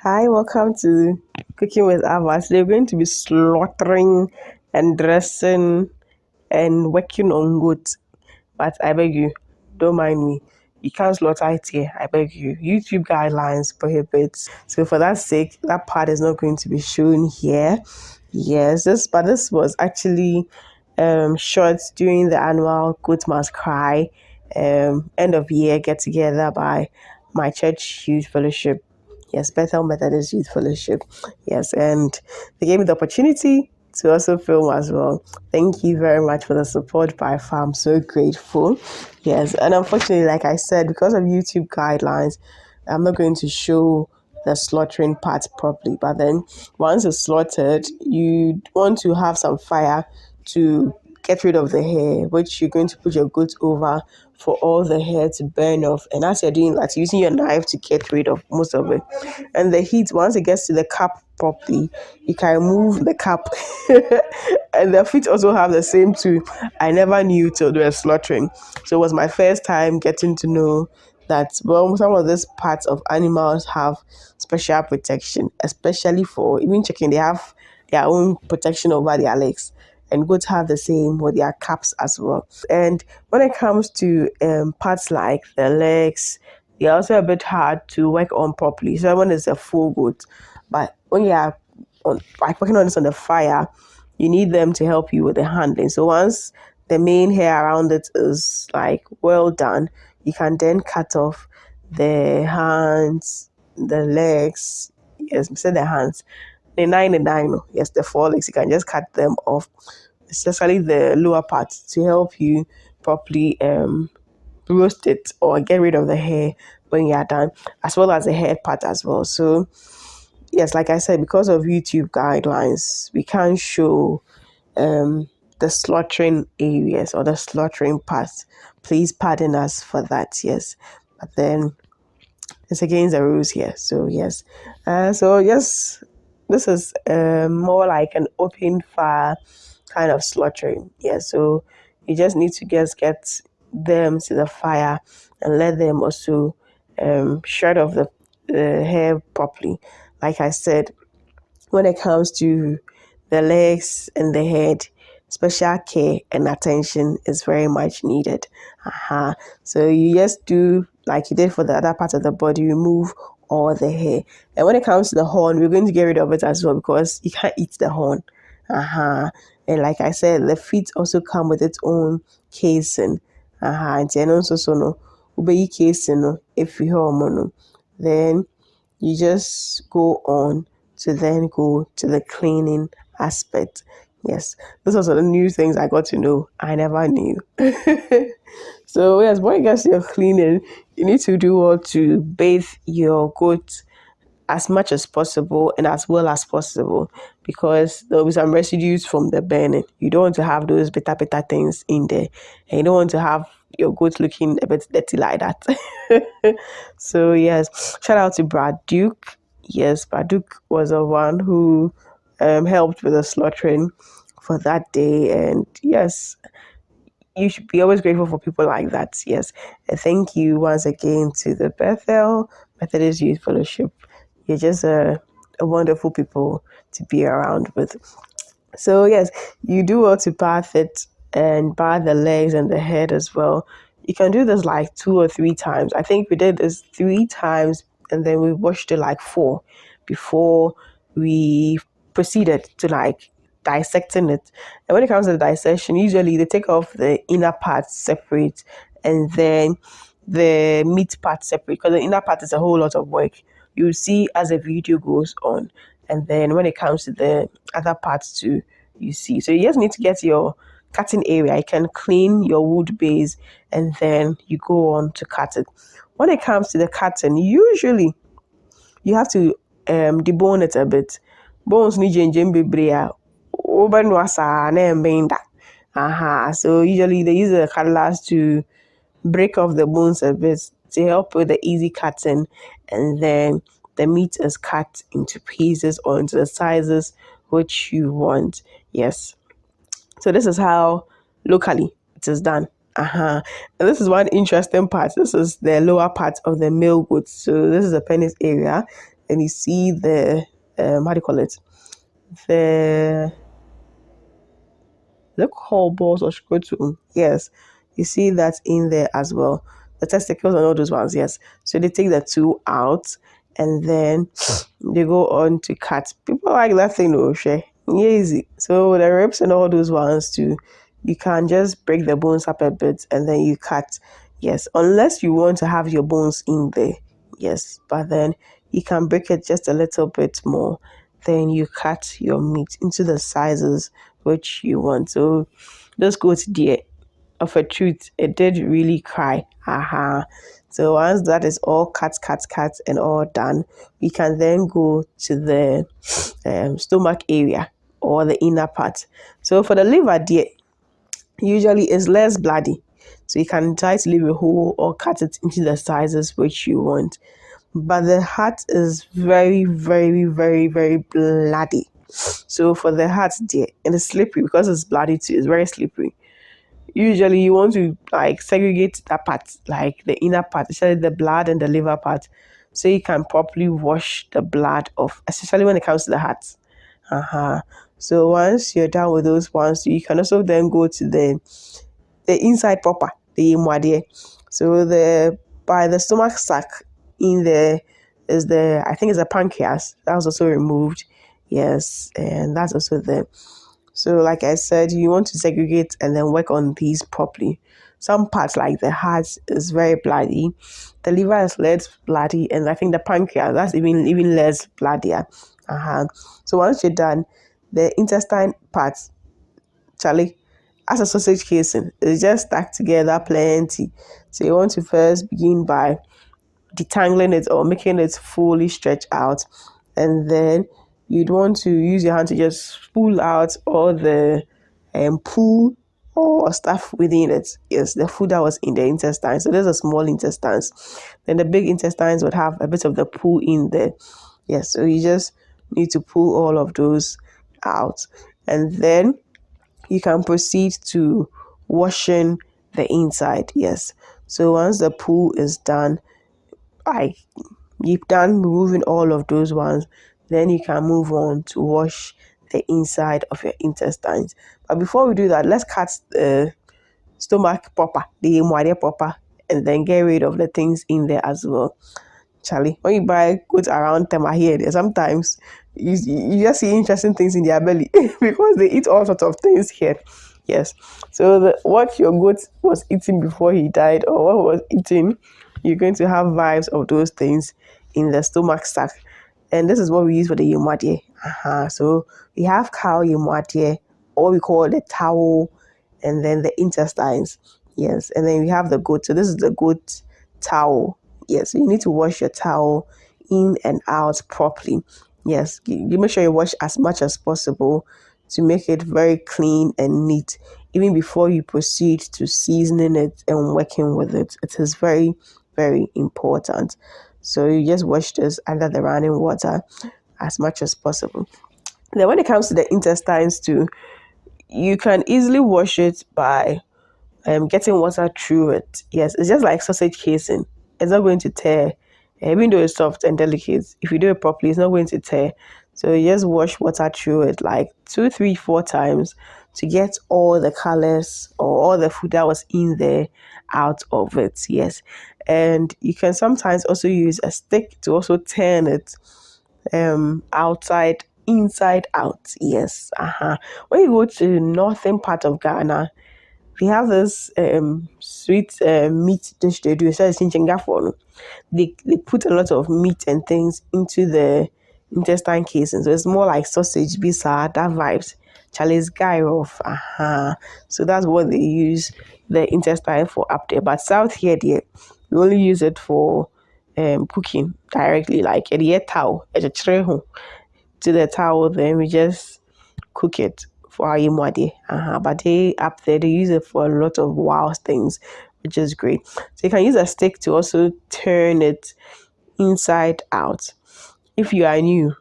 Hi, welcome to Cooking with Ava. Today we're going to be slaughtering and dressing and working on goat. But I beg you, don't mind me. You can't slaughter it here. I beg you. YouTube guidelines prohibits. So for that sake, that part is not going to be shown here. Yes, this was actually shot during the annual Goat Must Cry end of year get together by my church youth fellowship. Yes, Bethel Methodist Youth Fellowship. Yes, and they gave me the opportunity to also film as well. Thank you very much for the support by far. I'm so grateful. Yes, and unfortunately, like I said, because of YouTube guidelines, I'm not going to show the slaughtering part properly. But then once it's slaughtered, you want to have some fire to get rid of the hair, which you're going to put your goat over for all the hair to burn off. And as you're doing that, using your knife to get rid of most of it. And the heat, once it gets to the cap properly, you can remove the cap. And the feet also have the same too. I never knew till they were slaughtering. So it was my first time getting to know that, well, some of these parts of animals have special protection, especially for even chicken. They have their own protection over their legs, and goats have the same with their caps as well. And when it comes to parts like the legs, they're also a bit hard to work on properly. So one is a full goat, but when you are like working on this on the fire, you need them to help you with the handling. So once the main hair around it is like well done, you can then cut off the hands, the legs. Yes, I said the hands. The nine, yes, the four legs. You can just cut them off, especially the lower part, to help you properly roast it or get rid of the hair when you are done, as well as the head part as well. So yes, like I said, because of YouTube guidelines, we can't show the slaughtering areas or the slaughtering parts. Please pardon us for that. Yes, but then it's against the rules here. So yes, so yes, this is more like an open fire kind of slaughtering. Yeah, so you just need to just get them to the fire and let them also shred off the hair properly. Like I said, when it comes to the legs and the head, special care and attention is very much needed. So you just do like you did for the other part of the body, remove all the hair. And when it comes to the horn, we're going to get rid of it as well because you can't eat the horn. And like I said, the feet also come with its own casing. And then also so no, ube casing no, if you hormone, then you just go on to then go to the cleaning aspect. Yes, those are the new things I got to know. I never knew. So yes, when it gets to your cleaning, you need to do all to bathe your goat as much as possible and as well as possible because there will be some residues from the burning. You don't want to have those bitter things in there, and you don't want to have your goat looking a bit dirty like that. So yes, shout out to Brad Duke. Yes, Brad Duke was the one who helped with the slaughtering for that day, and yes, you should be always grateful for people like that. Yes. And thank you once again to the Bethel Methodist Youth Fellowship. You're just a wonderful people to be around with. So yes, you do well to bath it and bath the legs and the head as well. You can do this like 2 or 3 times. I think we did this 3 times and then we washed it like 4 before we proceeded to like dissecting it. And when it comes to the dissection, usually they take off the inner part separate and then the meat part separate because the inner part is a whole lot of work. You see as the video goes on. And then when it comes to the other parts too, you see. So you just need to get your cutting area. You can clean your wood base and then you go on to cut it. When it comes to the cutting, usually you have to debone it a bit. Bones ni jenjem bebrea. Oben wasa na embenda. So usually they use the cutlass to break off the bones a bit to help with the easy cutting, and then the meat is cut into pieces or into the sizes which you want. Yes. So this is how locally it is done. And this is one interesting part. This is the lower part of the male goat. So this is the penis area, and you see the how do you call it? The look whole balls or scrotum. Yes, you see that in there as well. The testicles and all those ones. Yes. So they take the two out, and then they go on to cut. People like that thing, oh, share. Easy. So the ribs and all those ones too. You can just break the bones up a bit and then you cut. Yes, unless you want to have your bones in there. Yes, but then you can break it just a little bit more. Then you cut your meat into the sizes which you want. So those goats, dear, of a truth, it did really cry. Haha. So once that is all cut, and all done, we can then go to the stomach area or the inner part. So for the liver, dear, usually is less bloody. So you can try to leave it whole or cut it into the sizes which you want. But the heart is very, very, very, very bloody. So for the heart, dear, and it's slippery because it's bloody too. It's very slippery. Usually you want to like segregate that part, like the inner part, especially the blood and the liver part, so you can properly wash the blood off, especially when it comes to the heart. So once you're done with those ones, you can also then go to the inside proper, the imwade. So the by the stomach sac in there is the, I think it's a pancreas that was also removed. Yes, and that's also there. So like I said, you want to segregate and then work on these properly. Some parts like the heart is very bloody, the liver is less bloody, and I think the pancreas that's even less bloodier. So once you're done, the intestine parts, Charlie, as a sausage casing, it's just stacked together plenty. So you want to first begin by detangling it or making it fully stretch out, and then you'd want to use your hand to just pull out all the poo or stuff within it. Yes, the food that was in the intestines. So there's a small intestines. Then the big intestines would have a bit of the poo in there. Yes, so you just need to pull all of those out, and then you can proceed to washing the inside. Yes, so once the poo is done, like you've done removing all of those ones, then you can move on to wash the inside of your intestines. But before we do that, let's cut the stomach proper, the mware proper, and then get rid of the things in there as well. Charlie, when you buy goods around Tema here, sometimes you just see interesting things in their belly because they eat all sorts of things here. Yes. So what your goat was eating before he died or what was eating, you're going to have vibes of those things in the stomach sac. And this is what we use for the yumwadie. So we have cow yumwadie, or we call the towel, and then the intestines. Yes. And then we have the goat. So this is the goat towel. Yes. So you need to wash your towel in and out properly. Yes. You make sure you wash as much as possible to make it very clean and neat, even before you proceed to seasoning it and working with it. It is very, very important. So you just wash this under the running water as much as possible. Then when it comes to the intestines too, you can easily wash it by getting water through it. Yes, it's just like sausage casing. It's not going to tear. Even though it's soft and delicate, if you do it properly, it's not going to tear. So you just wash water through it like 2, 3, 4 times to get all the colors or all the food that was in there out of it. Yes. And you can sometimes also use a stick to also turn it outside, inside out. Yes. When you go to the northern part of Ghana, we have this sweet meat dish they do. So it's Singeing. They put a lot of meat and things into the intestine casing. So it's more like sausage, bisa, that vibes. Charlie's guy off. So that's what they use the intestine for up there. But south here, we only use it for cooking directly, like at the towel, at the tray to the towel. Then we just cook it for our imwadi. But they up there they use it for a lot of wild things, which is great. So you can use a stick to also turn it inside out. If you are new,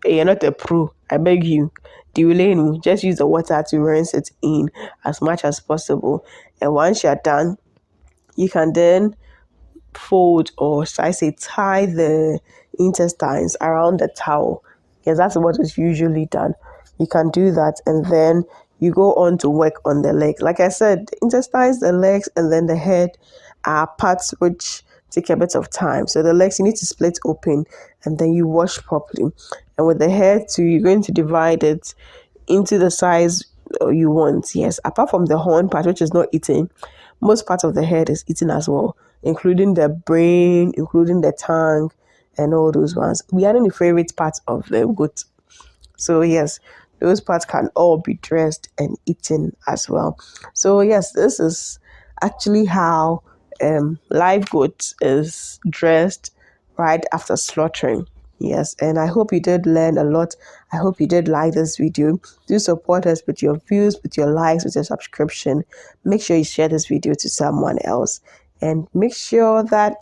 you're not a pro, I beg you, just use the water to rinse it in as much as possible. And once you're done, you can then fold or should I say tie the intestines around the towel. Yes, that's what is usually done. You can do that, and then you go on to work on the legs. Like I said, the intestines, the legs, and then the head are parts which take a bit of time. So the legs you need to split open, and then you wash properly. And with the head too, you're going to divide it into the size you want. Yes, apart from the horn part, which is not eaten, most parts of the head is eaten as well, including the brain, including the tongue, and all those ones. We are in the favorite parts of the goat. So yes, those parts can all be dressed and eaten as well. So yes, this is actually how live goat is dressed right after slaughtering. Yes, and I hope you did learn a lot. I hope you did like this video. Do support us with your views, with your likes, with your subscription. Make sure you share this video to someone else. And make sure that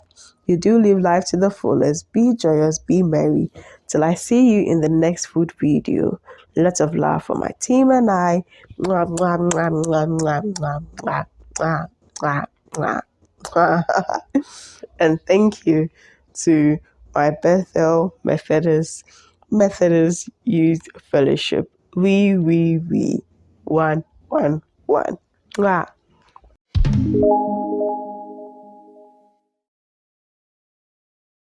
you do live life to the fullest. Be joyous, be merry. Till I see you in the next food video. Lots of love for my team and I. Mwah, mwah, mwah, mwah, mwah, mwah, mwah, mwah, mwah, mwah. And thank you to my Bethel Methodist Youth Fellowship. We. One. Mwah.